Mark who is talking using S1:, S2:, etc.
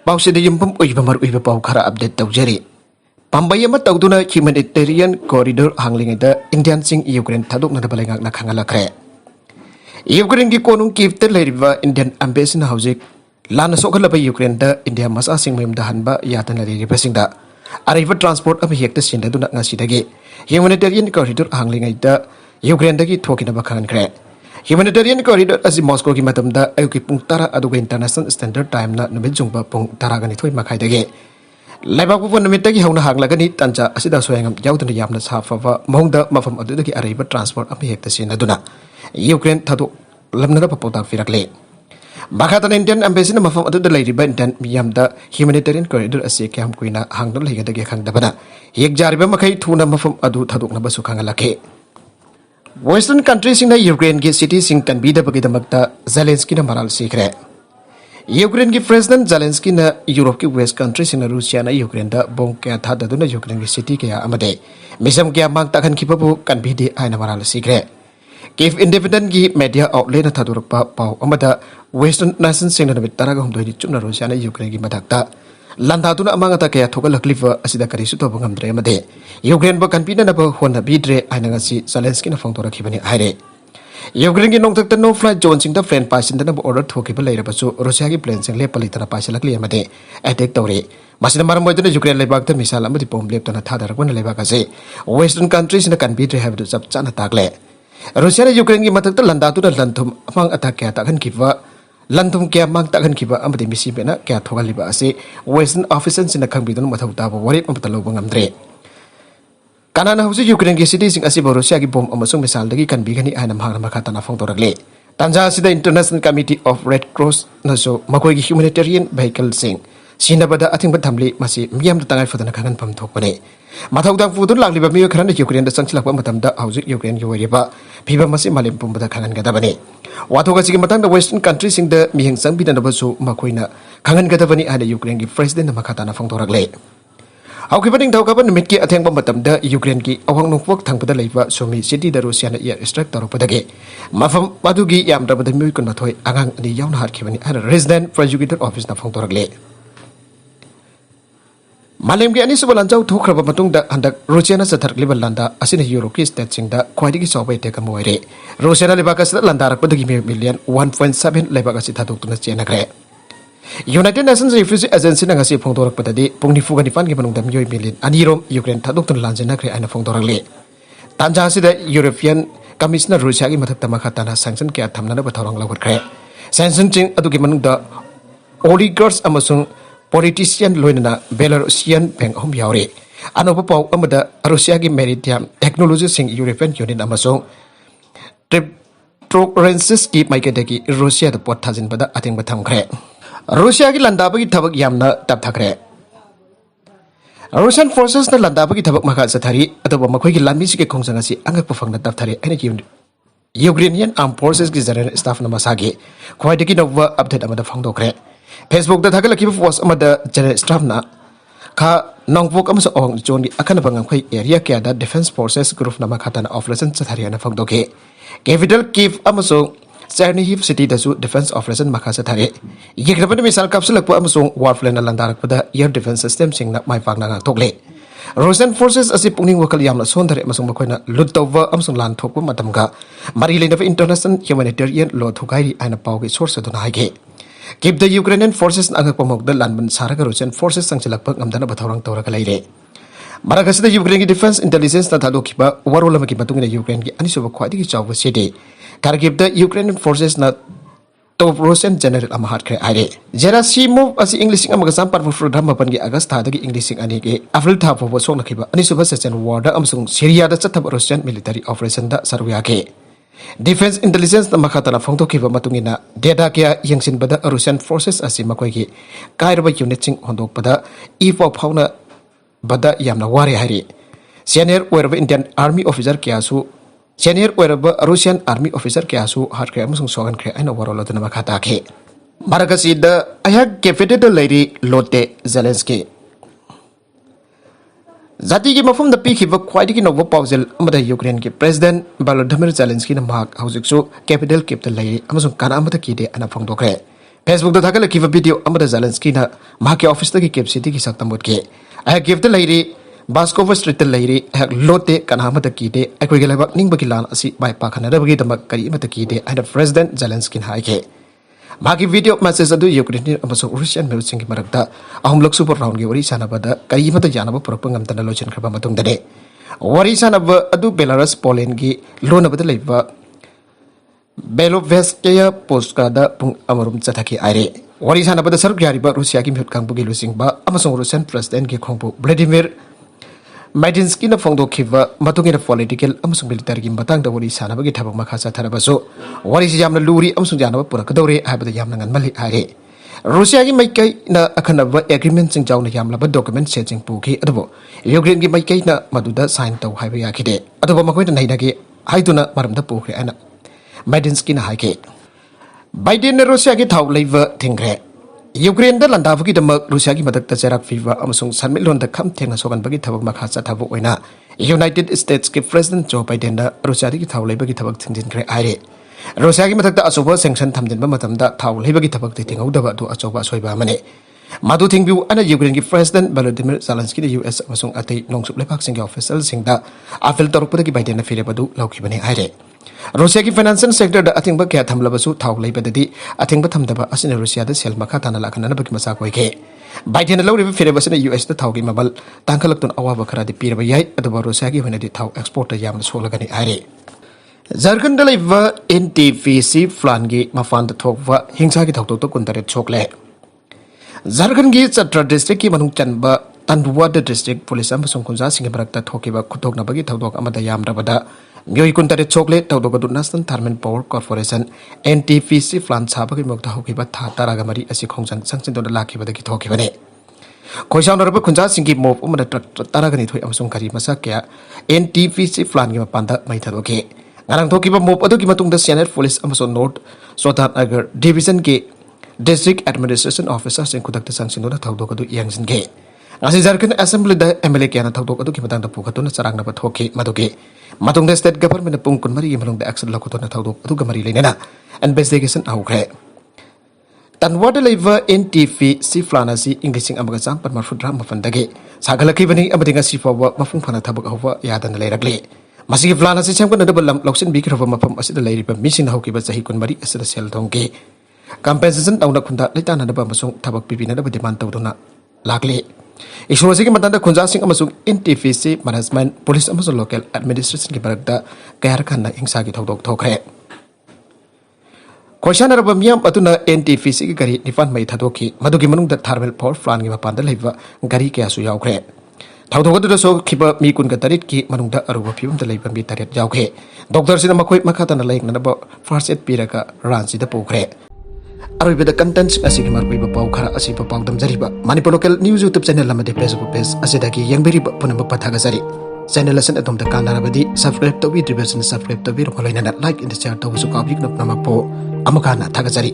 S1: Pausida yumpam uibamar uibapau khara update taujari. Pambayama tauduna humanitarian corridor hanglingida Indian sing Ukraine thaduk na balengak na khangalakre. Ukraine gi konung kifte leriba Indian embassy na hauzik lana sokhalaba Ukraine da India masa sing mayum dahanba yatan leriba singda. Arriva transport am hekta sinda duna ngasidagi humanitarian corridor hanglingida Ukraine dagi thokina bakhangan kre. Humanitarian corridor as Moscow ki matamda ayuki pung tara aduga international standard time na numit jungba pung tara gani thoi makai dage. Laibak bu numit dagi hauna hanglagani tancha asida soyangam yaudana yamna safawa mohongda mafam adudagi arriva transport am hekta sinda duna. Ukraine thadu lamna papota firakle. Bakatan Indian embassy na mafam aduda lairiba Indian miyamda humanitarian corridor ase kyam kuina hangdal higadagi khangdabana. Yek jariba makai thuna mafam adu thaduk na basu khangalake. Western countries in the Ukraine ki cities in can be the Bagadamakta Zelensky na maral sikre. Ukraine ki President Zelensky na Europe ki West countries in Russia na Ukraine da bong kaya thada duna Ukraine ki city kaya amade. Misam kaya mang takhan ki papu kan be di ay na maral sikre. Kif independent ki media outlet na thadurak pa pau amada Western nations in na bitara ga humdoi chup na Russia na Ukraine ki madakta. Landaduna amang ata kaya thogal laklifa asida karisu to bangamdre amade. Ukraine ba kanpina na ba hona bidre ay nga si Zelensky na fangtora kibani hayre. Ukraine ki nongtak no flight zone sing da friend pasin da na ba order thokiba leira basu Russia ki plane sing le palita na paisa lakli amade attack tawre. Masina maram moy Ukraine lebak ta misal amadi bomb lep ta na thadar kon lebak ase Western countries na kan bidre have to sab chana takle. Russia na Ukraine ki matak ta landatu da lanthum amang attack kaya takhan kiba Lantum kaya mang takhan kiba amadi misi bena kaya thogal liba ase Western officers na khangbidon mathau ta ba warit mampatalo bangamdre. Kanana hausi Ukraine ki city sing asiba Russia ki bom amasung misal dagi kan bigani ainam hang makata na fongtoragle. Tanja sida International Committee of Red Cross na so makoi ki humanitarian vehicle sing sinabada ating bathamli masi miyam da tangai fadana kangan pam thokpane. Mathau dang fudun lagliba miyo kharana Ukraine da sangchilakpa matamda hausi Ukraine ki wariba phiba masi malim pumbada kangan gadabane. Wathoga sigi matang da Western countries sing da mihing sangbida na basu makoina kangan gadabani ana Ukraine ki president na makata na fongtoragle. Haukipaning thaukapan numit ki athengba matamda Ukraine ki awang nungpok thangpada leiba somi city da Russia na air strike taropadage mafam madugi yamrabada miui kun mathoi angang ani yauna harkhibani ana resident prosecutor office na fongtoragle. Malam ki ani subalanjau thokraba matungda handak Russia na satharkliba landa asina Europe ki state singda khwaidigi sobai teka moire Russia na lebaka sa landa rakpadagi million 1.7 lebaka si thatuktuna chenagre. United Nations Refugee Agency na ngasi phongdorak padadi pungnifu ganifan ki manungdam yoi million anirom Ukraine thatuktun lanjena kre aina phongdorakle. Tanja sida European Commissioner Russia ki mathakta makhatana sanction kya thamnana bathorang lawkre. Sanction ching aduki manungda oligarchs amasung politician loinana Belarusian bank hom yaure. Anopa pau amada Russia ki maritime technology sing European Union amasung cryptocurrencies ki maikadagi Russia da pot thajin bada ating batham kre. Russia ki landabagi thabak yamna tapthakre. Russian forces na landabagi thabak makha sathari atoba makhoi ki lambi si ke khongsang asi angak pafangna tapthari aina ki Ukrainian Armed Forces ki general staff na masagi khwaidagi nova update amada phangdokre. Facebook da thagalaki post amada general staff na kha nongpok amsa ong joni akhana bangang khoi area kya da defense forces group na makhatana operation sathari ana phangdoke. Capital Kiev amso Chernihiv city dasu defense operation makha sathari yegrabani misal kapsulakpa amsung warplane landarakpada air defense system singna maipakna nga tokle. Russian forces asi pungning wakal yamna sondare amasung makoina lutova amsung lan thokpa matamga mari lena international humanitarian law thugai aina paugi source aduna haige. Keep the Ukrainian forces angak pamokda lanban saraga Russian forces sangchilakpa ngamdana bathorang tawraga leire. Maragasida Ukraine defense intelligence na thadokiba warolama ki matungina Ukraine ki anisuba khwaidigi chawba city Kharkiv the Ukrainian forces na top Russian general amahat kre aire. Gerasimov asi English amagasam parful program mapan ki August thadagi English ani ke April tha pho song nakhiba anisuba second war da amsung Syria da chathab Russian military operation da sarwya ke. Defense intelligence na makhatana phongtokhiba matungina data kya yengsin bada Russian forces asi makoi ki kairba unit sing hondok pada ifo phauna bada yamna ware hari. Senior wherever Indian army officer kya su Senior wherever Russian army officer kya su har kre amusung sogan kre aina warolo dana makhata ke. Maragasi da ayag capital lady Lotte Zelensky. Zati ki mafum da pikhiba khwaidigi nova pausel amada Ukraine ki President Volodymyr Zelensky na mahak haujik su capital lady amusung kana amada ki de ana phongdokre. Facebook da thagala kiva video amada Zelensky na mahaki office da ki cap city ki saktam bot ke ai give the lairi Baskova Street the lairi hak lote kana mata ki de akoi gelabak ning baki lan asi bai pa khana da bagi damak kari mata ki de and President Zelensky hai ke mahaki video message adu Ukraine amaso Russian mel sing ki marakta ahum lok super round ge wari sana bada kari mata jana ba propang ngam tan lochen khaba matung da de wari sana ba adu Belarus Poland gi lona bada leiba Beloveskaya Postkada pung amarum chathaki aire wari sana bada saruk yari ba Russia ki mhut kang bugi lusing ba amasong Russian president ki khongpu Vladimir Medinsky na phongdo khiba matungina political amasong military ki matang da wari sana bagi thabak makha cha thara baso wari si jamna luri amasong jana ba purak dawre habada yamna ngan mali aire Russia ki maikai na akhana ba agreement sing jawna yamla ba document setting pu ki adabo Ukraine ki maikai na maduda sign taw haiba yakide adabo makoi na naina ki haiduna maram da pu khre ana Medinsky na haike Biden ne Russia ki thau leiwa thingre Ukraine da landa bagi damak Russia ki madak ta jarak fiwa amasung sanmil lon da kham thengna sogan bagi thabak makha cha thabu oina United States ki President Joe Biden da Russia ki thau leiba ki thabak thingjin kre aire Russia ki madak ta asoba sanction thamjin ba matam da thau leiba ki thabak ti thingau da ba du asoba soiba mane madu thingbiu ana Ukraine ki President Volodymyr Zelensky da US amasung atai nongsup lepak sing official sing da afil toruk ki Biden na fire badu lauki bane aire Russia ki financial sector da ating ba kya thamla basu thau leiba dadi ating ba thamda ba asina Russia da sel makha tana lakhana na ba ki masa koi ke Biden na lawri fere basina US da thau gi mabal tangkhalak tun awa ba khara di pir ba yai adu ba Russia ki hona di thau export da yam so lagani aire Jharkhand da leiba NTPC flan gi mafan da thokwa hingsa ki thoktok to kuntare chokle Jharkhand gi Chatra district ki manung chanba Tandwa district police amasung kunja singe barakta thokiba khutok na bagi thodok amada yam rabada Myoi kuntare chocolate tawdogadu National Thermal Power Corporation NTPC flan sabagi mokta hokiba tha taraga mari asi khongjan sangchin don lakhiba dagi thokibane khoisaw naraba khunja singi mop umada taraga ni thoi amasung kari masa kya NTPC flan gi mapanda mai thadoke ngarang thokiba mop adu ki matungda Senior Police amasung North Southern Agar Division ke District Administration Officer sing kudak sangchin don tawdogadu yangsin ke Asi Jharkhand Assembly da MLA kya na tawdog adu ki matang da pukatuna sarang na bathoki maduke Matungda state government pung kun mari malung da action lakuto na tawdok adu gamari lenena investigation ahukre Tanwada leiva NTPC flanasi Englishing amaga jam parmar fudra mafandage sagalaki bani amadinga sifawa mafung phana thabak ahwa yadana leirakle masigi flanasi chamkan na balam loksin bikirwa mafam asida leiriba missing haukiba chahi kun mari asida sel thongke compensation tawna khunda leitana na ba masung thabak pibina da demand tawduna lakle Isolasi ki matanda khunja sing amasung NTPC management police amasung local administration ki barakda kayar khanna hingsa ki thodok thokre Khoisan araba miyam atuna NTPC ki gari nifan mai thadoki madugi manung da thermal power plant ki mapanda leiba gari kya su yaukre thodok adu so khiba mi kun ka tarit ki manung da aruba phibum da leiba mi tarit yaukhe doctor sina makoi makata na laik na ba first aid piraka ranchi da pokre Aribida contents asik marbiba pau khara asipa pau dam jariba Manipur local news YouTube channel lamade Facebook page asidagi yangberiba punamba pathaga jari channel asan atom da kanarabadi subscribe to be division subscribe to be rokoina like in the share to su kabik na po amakana thaga jari